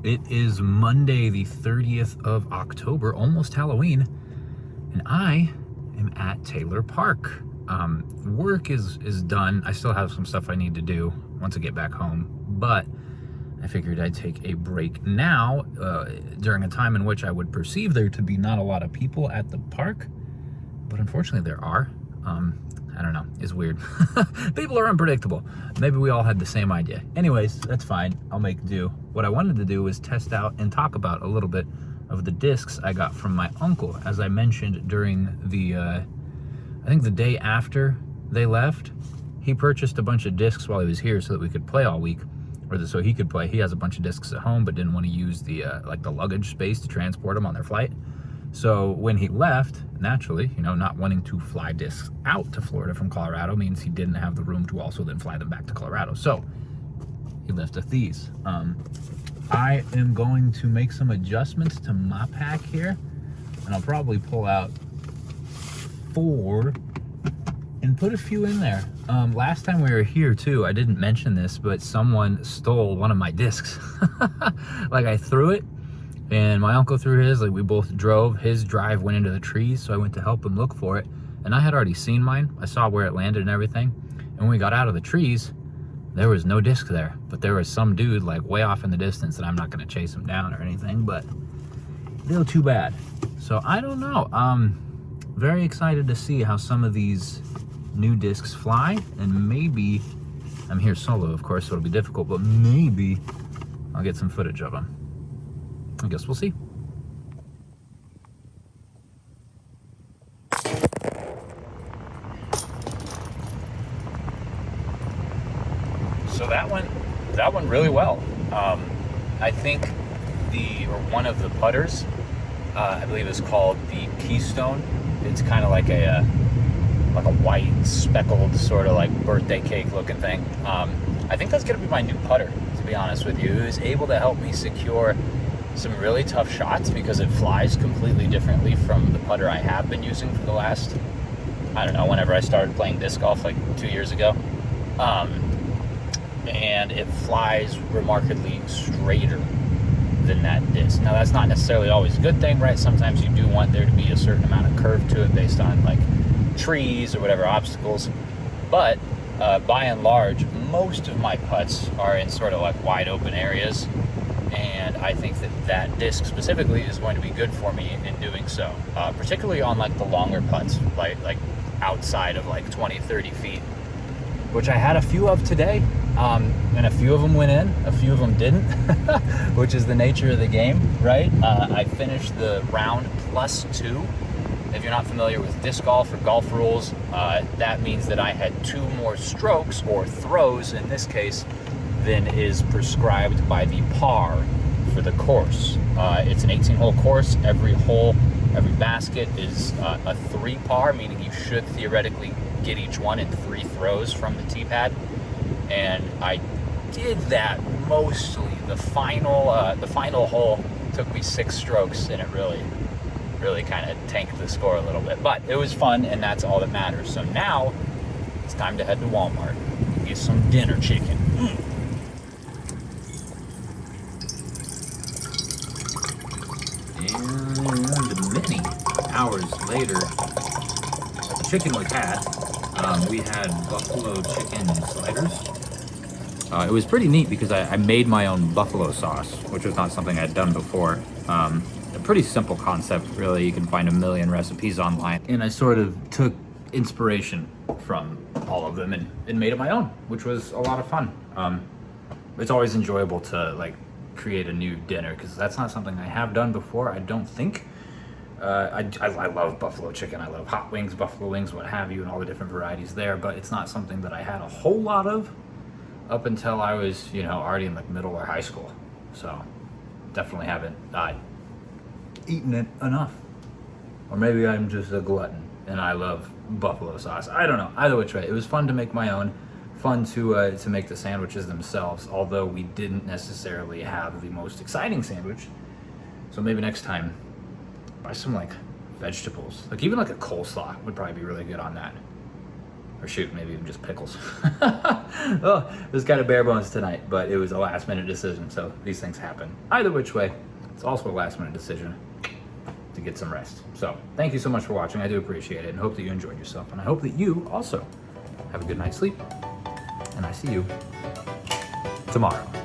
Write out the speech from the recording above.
It is Monday, the 30th of October, almost Halloween, and I am at Taylor Park. Work is done. I still have some stuff I need to do once I get back home, but I figured I'd take a break now during a time in which I would perceive there to be not a lot of people at the park, but unfortunately there are. I don't know, it's weird. People are unpredictable. Maybe we all had the same idea. Anyways, that's fine, I'll make do. What I wanted to do was test out and talk about a little bit of the discs I got from my uncle. As I mentioned during the, I think the day after they left, he purchased a bunch of discs while he was here so that we could play all week, so he could play. He has a bunch of discs at home, but didn't want to use the, like the luggage space to transport them on their flight. So when he left, naturally, you know, not wanting to fly discs out to Florida from Colorado means he didn't have the room to also then fly them back to Colorado. So he left with these. I am going to make some adjustments to my pack here, and I'll probably pull out 4 and put a few in there. Last time we were here too, I didn't mention this, but someone stole one of my discs. Like I threw it, and my uncle threw his, like we both drove. His drive went into the trees, so I went to help him look for it. And I had already seen mine. I saw where it landed and everything. And when we got out of the trees, there was no disc there. But there was some dude like way off in the distance, and I'm not gonna chase him down or anything, but a little too bad. So I don't know. Very excited to see how some of these new discs fly, and maybe, I'm here solo of course, so it'll be difficult, but maybe I'll get some footage of them. I guess we'll see. So that went really well. I think one of the putters, I believe is called the Keystone. It's kind of like a white speckled sort of like birthday cake looking thing. I think that's gonna be my new putter, to be honest with you. It was able to help me secure some really tough shots because it flies completely differently from the putter I have been using for the last, I don't know, whenever I started playing disc golf like 2 years ago. And it flies remarkably straighter than that disc. Now that's not necessarily always a good thing, right? Sometimes you do want there to be a certain amount of curve to it based on like trees or whatever obstacles. But by and large, most of my putts are in sort of like wide open areas. And I think that disc specifically is going to be good for me in doing so, particularly on like the longer putts, like outside of like 20, 30 feet, which I had a few of today, and a few of them went in, a few of them didn't, which is the nature of the game, right? I finished the round +2. If you're not familiar with disc golf or golf rules, that means that I had 2 more strokes, or throws in this case, than is prescribed by the par for the course. It's an 18-hole course. Every hole, every basket is a 3 par, meaning you should theoretically get each one in 3 throws from the tee pad. And I did that mostly. The final hole took me 6 strokes, and it really kind of tanked the score a little bit. But it was fun, and that's all that matters. So now it's time to head to Walmart and get some dinner chicken. And many hours later, the chicken was had. We had buffalo chicken sliders. It was pretty neat because I made my own buffalo sauce, which was not something I'd done before. A pretty simple concept, really. You can find a million recipes online. And I sort of took inspiration from all of them and made it my own, which was a lot of fun. It's always enjoyable to like create a new dinner because that's not something I have done before, I don't think. I love buffalo chicken. I love hot wings, buffalo wings, what have you, and all the different varieties there, but it's not something that I had a whole lot of up until I was, you know, already in like middle or high school. So definitely haven't eaten it enough. Or maybe I'm just a glutton and I love buffalo sauce. I don't know. Either which way, it was fun to make my own. Fun to make the sandwiches themselves, although we didn't necessarily have the most exciting sandwich. So maybe next time, buy some like vegetables. Like even like a coleslaw would probably be really good on that. Or shoot, maybe even just pickles. Oh, it was kind of bare bones tonight, but it was a last minute decision, so these things happen. Either which way, it's also a last minute decision to get some rest. So thank you so much for watching. I do appreciate it and hope that you enjoyed yourself. And I hope that you also have a good night's sleep. And I see you tomorrow.